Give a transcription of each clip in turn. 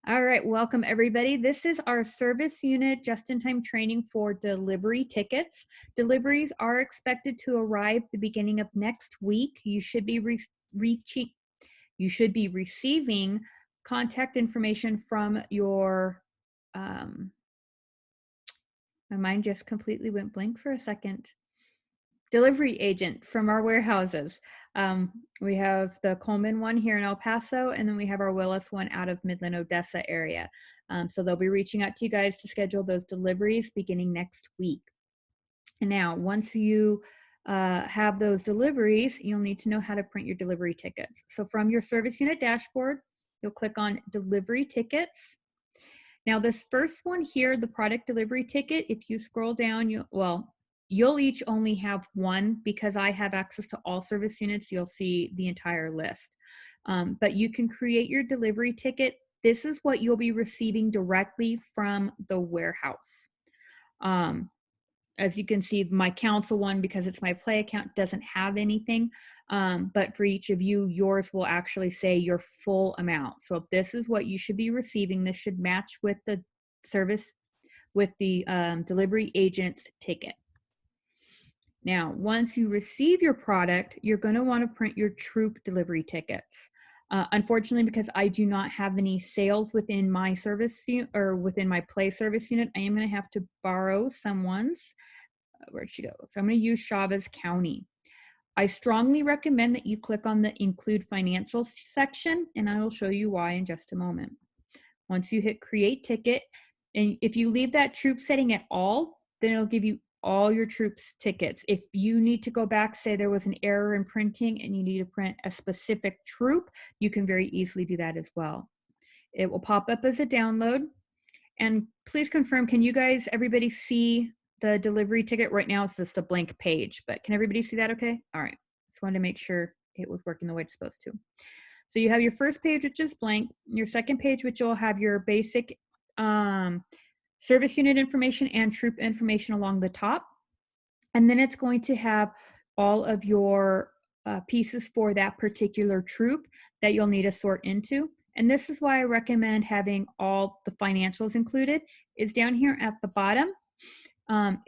All right, welcome everybody. This is our service unit just-in-time training for delivery tickets. Deliveries are expected to arrive the beginning of next week. You should be receiving contact information from your my mind just completely went blank for a second. Delivery agent from our warehouses. We have the Coleman one here in El Paso, and then we have our Willis one out of Midland, Odessa area. So they'll be reaching out to you guys to schedule those deliveries beginning next week. And now, once you have those deliveries, you'll need to know how to print your delivery tickets. So from your service unit dashboard, you'll click on delivery tickets. Now this first one here, the product delivery ticket, if you scroll down, you'll each only have one because I have access to all service units. You'll see the entire list. But you can create your delivery ticket. This is what you'll be receiving directly from the warehouse. As you can see, my council one, because it's my play account, doesn't have anything. But for each of you, yours will actually say your full amount. So if this is what you should be receiving, this should match with the service, with the delivery agent's ticket. Now, once you receive your product, you're going to want to print your troop delivery tickets. Unfortunately, because I do not have any sales within my service unit or within my play service unit, I am going to have to borrow someone's. Where'd she go? So I'm going to use Chavez County. I strongly recommend that you click on the include financials section, and I will show you why in just a moment. Once you hit create ticket, and if you leave that troop setting at all, then it'll give you all your troops tickets. If you need to go back, say there was an error in printing and you need to print a specific troop, you can very easily do that as well. It will pop up as a download. And please confirm, can you guys, everybody see the delivery ticket? Right now it's just a blank page, but can everybody see that okay? All right, just wanted to make sure it was working the way it's supposed to. So you have your first page, which is blank, your second page, which will have your basic service unit information and troop information along the top. And then it's going to have all of your pieces for that particular troop that you'll need to sort into. And this is why I recommend having all the financials included. Is down here at the bottom.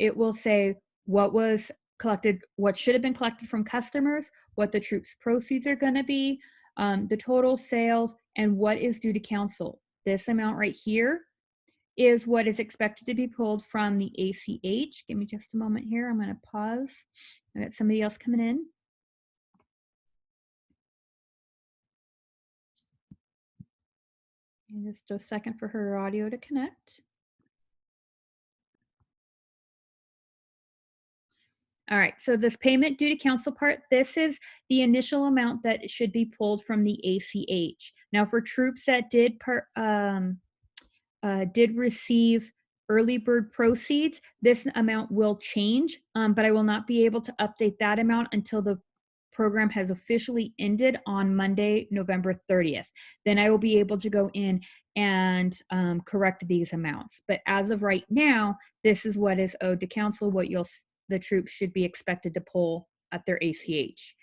It will say what was collected, what should have been collected from customers, what the troops' proceeds are going to be, the total sales, and what is due to council. This amount right here is what is expected to be pulled from the ACH. Give me just a moment here. I'm going to pause. I got somebody else coming in. And just a second for her audio to connect. All right, so this payment due to council part, this is the initial amount that should be pulled from the ACH. Now for troops that did receive early bird proceeds, this amount will change, but I will not be able to update that amount until the program has officially ended on Monday, November 30th. Then I will be able to go in and correct these amounts. But as of right now, this is what is owed to council, what the troops should be expected to pull at their ACH.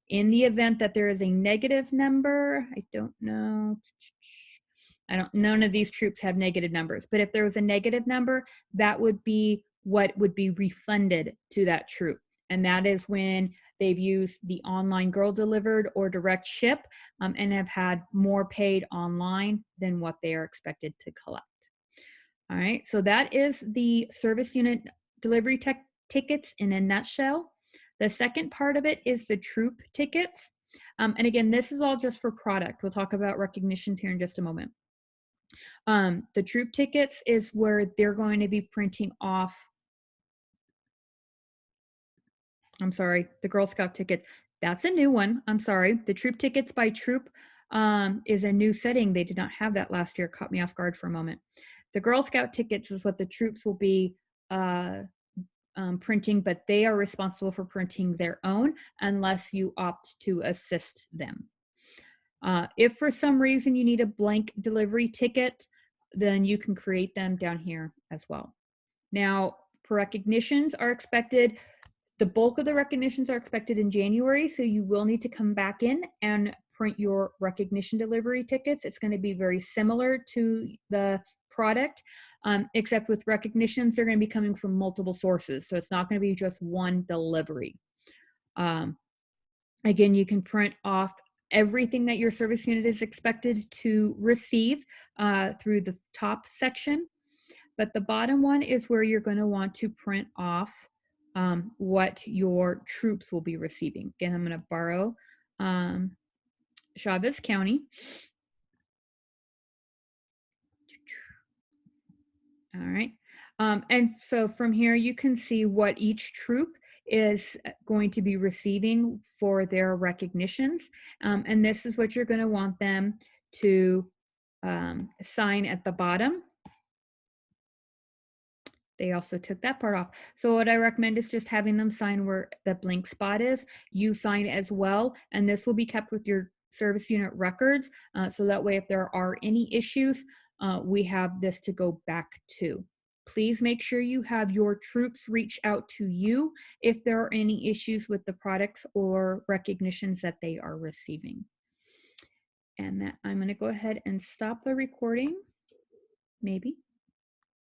In the event that there is a negative number, I don't know. None of these troops have negative numbers, but if there was a negative number, that would be what would be refunded to that troop. And that is when they've used the online girl delivered or direct ship and have had more paid online than what they are expected to collect. All right, so that is the service unit delivery tickets in a nutshell. The second part of it is the troop tickets. And again, this is all just for product. We'll talk about recognitions here in just a moment. The troop tickets is where they're going to be printing off, I'm sorry, the Girl Scout tickets. That's a new one. I'm sorry. The troop tickets by troop is a new setting. They did not have that last year. Caught me off guard for a moment. The Girl Scout tickets is what the troops will be printing, but they are responsible for printing their own unless you opt to assist them. If for some reason you need a blank delivery ticket, then you can create them down here as well. Now, recognitions are expected, the bulk of the recognitions are expected in January, so you will need to come back in and print your recognition delivery tickets. It's going to be very similar to the product, except with recognitions, they're going to be coming from multiple sources. So it's not going to be just one delivery. Again, you can print off everything that your service unit is expected to receive through the top section. But the bottom one is where you're going to want to print off what your troops will be receiving. Again, I'm going to borrow Chavez County. All right. And so from here, you can see what each troop is going to be receiving for their recognitions. And this is what you're going to want them to sign at the bottom. They also took that part off. So what I recommend is just having them sign where the blank spot is. You sign as well, and this will be kept with your service unit records. So that way, if there are any issues, we have this to go back to. Please make sure you have your troops reach out to you if there are any issues with the products or recognitions that they are receiving. And that I'm going to go ahead and stop the recording, maybe.